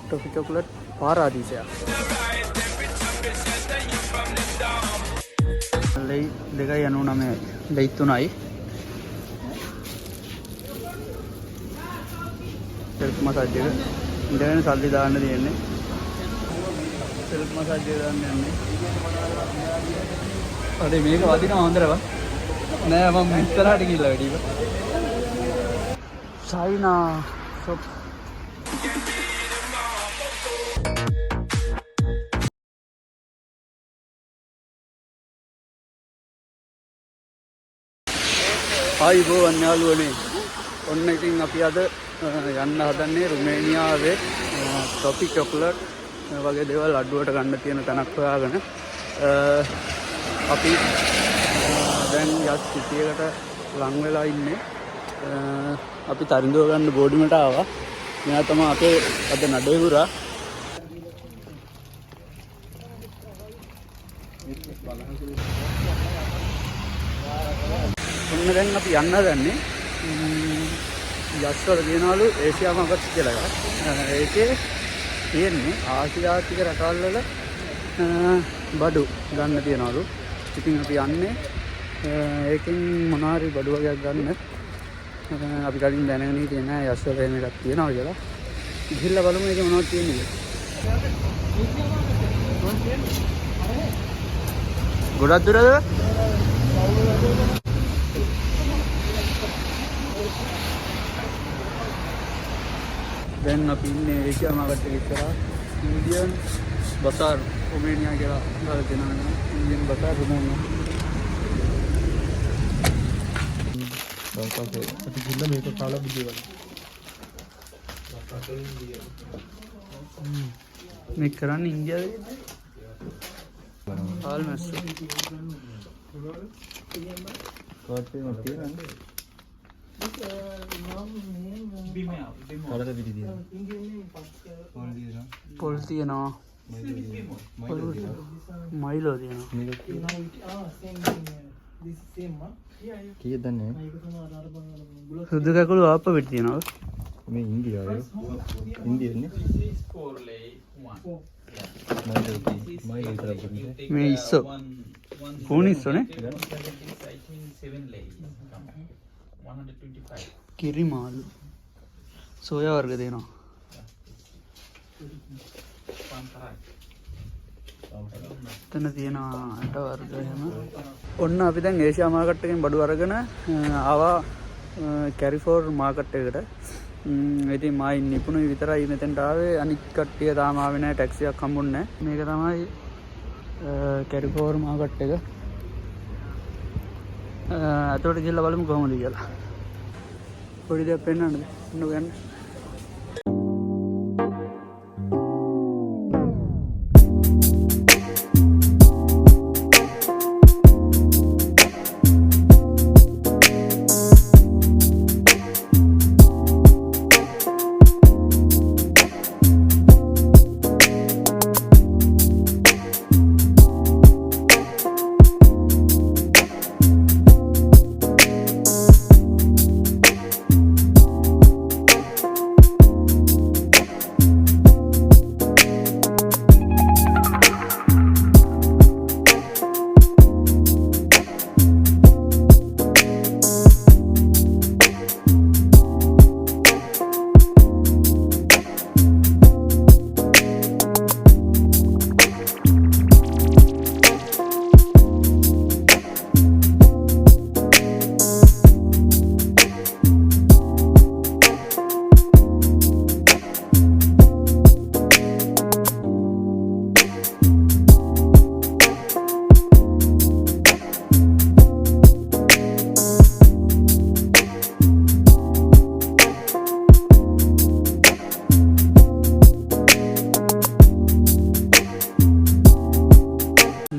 Toffee chocolate පාරාදීසයක්. Lei 2.99යි. Lei 3යි. සෙල්ෆ් මසාජ් එක. ඉඳගෙන සල්ලි දාන්න තියෙන්නේ. සෙල්ෆ් මසාජ් එක දාන්න යන්නේ. අනේ මේක වදිනවා හොඳටම. නෑ මම ඉස්සරහට ගිහලා වැඩිව. China shop. ආයිබෝවන් යාළුවනේ. ඔන්න ඉතින් අපි අද යන්න හදන්නේ රුමේනියාවේ ටොෆි චොකලට් වගේ දේවල් අඩුවට ගන්න තියෙන තැනක් හොයාගෙන. අපි දැන් යස් සිටියකට ලං වෙලා ඉන්නේ. අපි තරිඳුව ගන්න බෝඩිමට ආවා. මෙයා තමයි අපේ අද නඩේගුරා. ඔන්න දැන් අපි යන්න හදන්නේ යස්වල කියනවලු ඒසියා මාකට් කියලා එකක්. ඒකේ තියෙන්නේ ආසියාතික රටවල් වල බඩු ගන්න තියනවලු. ඉතින් අපි යන්නේ ඒකෙන් මොනවාරි බඩු වගේක් ගන්න. අපි කලින් දැනගෙන හිටියේ නෑ යස්වල එහෙම එකක් තියෙනවා කියලා. ගිහිල්ලා බලමු මේක මොනවද තියෙන්නේ කියලා. ගොඩක් දුරද? දැන් අපි ඉන්නේ ඒසියා මාකට් එකේ ඉස්සරහා. ඉන්දියන් බසාර් රුමේනියා කියලා දාලා තියෙනවා. Indian bazaar Romania. අපි ගිහින් මේක කාලා බිදේවල. මේක කරන්නේ ඉන්දියාවේ. ආල්මස්. කාට් එක තියෙනවද? පොල් තියෙනවා. මයිලෝ තියෙනවා. කීයද දන්නේ? සුදු කකුළු ආප්ප පිට තියෙනවා. මේ ඉන්දියාවේ. ඉන්දියන්නේ. මේ ඉස්සෝ. ෆෝන් ඉස්සෝනේ. කිරි මාළු සෝයා වර්ග දෙනවා. එතන තියෙනවා අට වර්ග එහෙම. ඔන්න අපි දැන් ඒසියා මාකට් එකෙන් බඩු අරගෙන ආවා කැරිෆෝර් මාකට් එකට. ඉතින් මායි නිපුණුයි විතරයි මෙතෙන්ට ආවේ. අනිත් කට්ටිය තාම ආවේ නැහැ. ටැක්සියක් හම්බුන්නේ නැහැ. මේක තමයි කැරිෆෝර් මාකට් එක. අතෝට ගිහලා බලමු කොහොමද කියලා. පොඩි දෙයක් පෙන්නන්නද? ඔන්න ගන්න.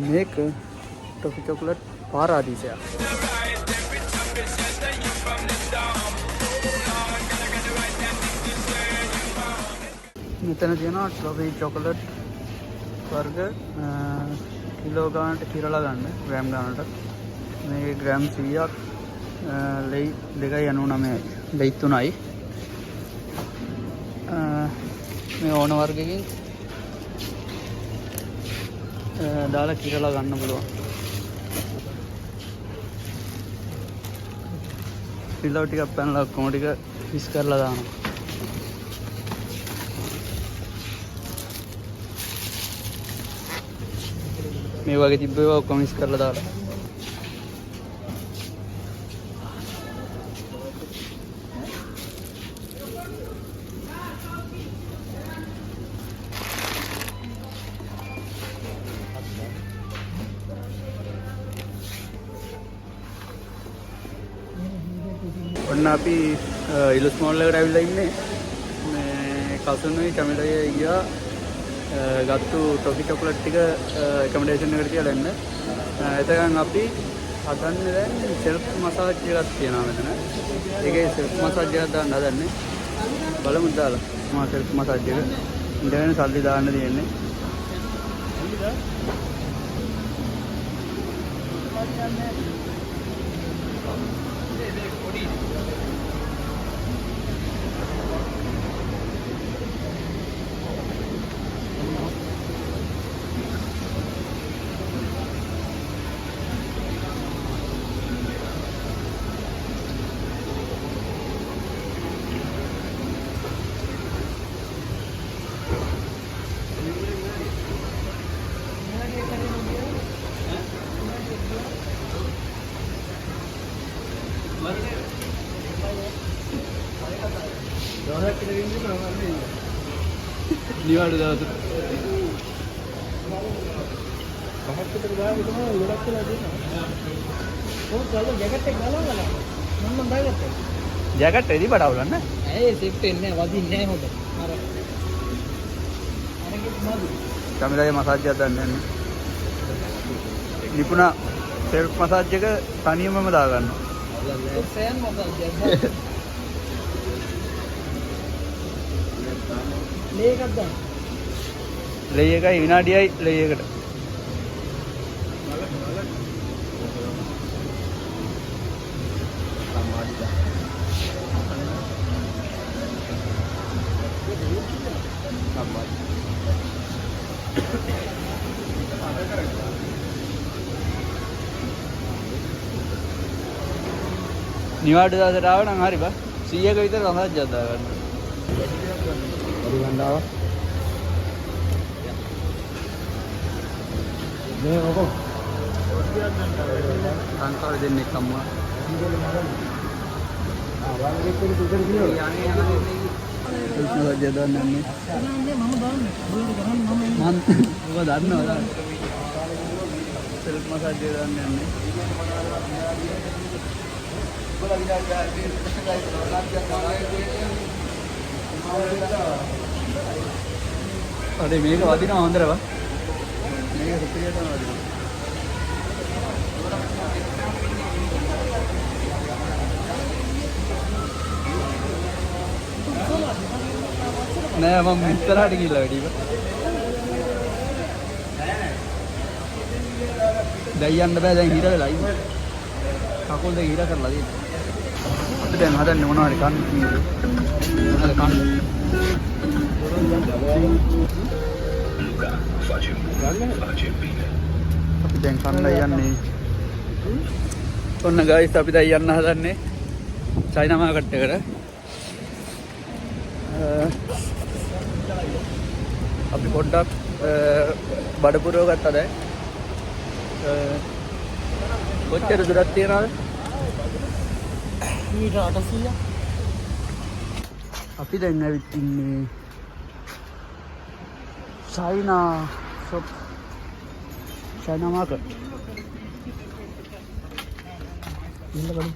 මේක ටොෆි චොකලට් පාරාදීසයක්. මෙතන තියෙනවා ටොෆි චොකලට් වර්ග කිලෝ ගානට කිරලා ගන්න ග්‍රෑම් ගානට. මේකේ ග්‍රෑම් 100ක් ලෙයි 2.99යි. ලෙයි 3යි. මේ ඕන වර්ගකින් දාලා කිරලා ගන්න පුළුවන්. පිලව් ටිකක් පැනලා ඔක්කොම ටික මික්ස් කරලා දානවා. මේ වගේ තිබ්බ ඒවා ඔක්කොම මික්ස් කරලා දාලා. ඔන්න අපි ඉලුස් මෝල් එකට ඇවිල්ලා ඉන්නේ. මේ කසුනුයි කැමරේ ගියා ගත්තු ටොෆි චොකලට් ටික ඇකොමඩේෂන් එකට තියලා එන්න. එතකන් අපි හදන්නේ දැන් සෙල්ෆ් මසාජ් එකක් තියෙනවා මෙතන. ඒකේ සෙල්ෆ් මසාජ් එකක් දාන්න හදන්නේ. බලමු දාලා. මා සෙල්ෆ් මසාජ් එක. ඉඳගෙන සල්ලි දාන්න තියෙන්නේ. නිවාඩු දවස පහකට ගාව තමයි ගොඩක් වෙලා දෙනවා. ඕක කල්ල ජැකට් එක ගලවලා මම දාගත්තා. ජැකට් එදි බඩවලන්න. ඇයි සෙට් වෙන්නේ නැහැ වදින්නේ නැහැ හොඳ. අර අරගෙත් මාදු. කැමරාවේ මසාජ් එකක් දාන්න යන්නේ. නිපුණ සෙල්ෆ් මසාජ් එක තනියමම දාගන්නවා. සෑන් මසාජ් එකක්. ලේ එකක් දාන්න. ලේ එකයි විනාඩියයි ලේ එකට. නිවාඩු දාසට ආව නම් හරි බා 100ක විතර මසාජ් එකක් දාගන්න. ගන්නවා මේ ඔක අංකාර දෙන්නේ කම්මා වාගේ පොඩි උඩට ගියෝ යන්නේ මම දාන්නේ ඔයාලට ගහන්න මම ඔබ දන්නවද සෙල්ෆ් මසාජ් එක දාන්න යන්නේ අනේ මේක වදිනවා හොඳටම මේක සුපිරියට වදිනවා නෑ මම ඉස්සරහට ගිහලා වැඩිව දැන් යන්න බෑ දැන් හිර වෙලා ඉන්නේ කකුල් දෙක හිර කරලා තියෙනවා අපි දැන් හදන්නේ මොනවද කන්න මොනවද කන්න අපි දැන් කන්නයි යන්නේ ඔන්න ගයිස් අපි දැන් යන්න හදන්නේ චයිනා මාකට් එකට අපි පොඩ්ඩක් බඩපුරව ගත්තා දැන් කොච්චර දුරක් තියනවද මීටර 800 අපි දැන් ඇවිත් ඉන්නේ චයිනා ෂොප් චයිනා මාකට් ඉන්න බලමු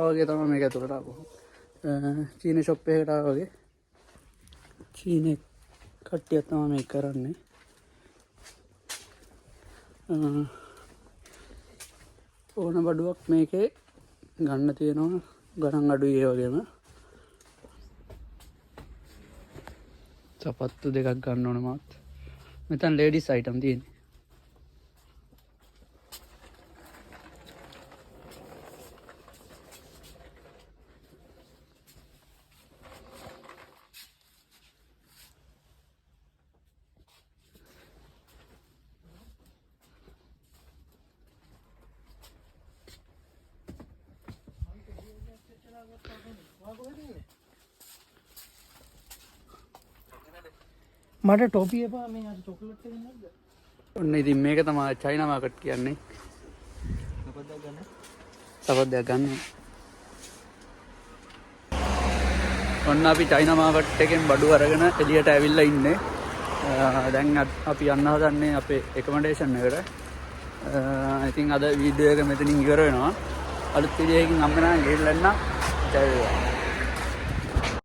වගේ තමයි මේක ඇතුළට ආපහු. චීන ෂොප් එකකට ආවා වගේ. චීන කට්ටියක් තමයි මේක කරන්නේ. ඕන බඩුවක් මේකේ ගන්න තියෙනවා. ගණන් අඩුයි ඒ වගේම. සපත්තු දෙකක් ගන්න ඕන මාත්. මෙතන ලේඩිස් අයිටම් තියෙන්නේ. මට ටොපි එපා මේ අර චොකලට් එක නේද? ඔන්න ඉතින් මේක තමයි චයිනා මාකට් කියන්නේ. සපත්දයක් ගන්න. ඔන්න අපි චයිනා මාකට් එකෙන් බඩු අරගෙන එළියට ඇවිල්ලා ඉන්නේ. දැන් අපි යන්න හදන්නේ අපේ එකමඩේෂන් එකට. ඉතින් අද වීඩියෝ එක මෙතනින් ඉවර වෙනවා. අලුත් වීඩියෝ එකකින් හම්බ වෙනවා. ගිහින් ජය වේවා.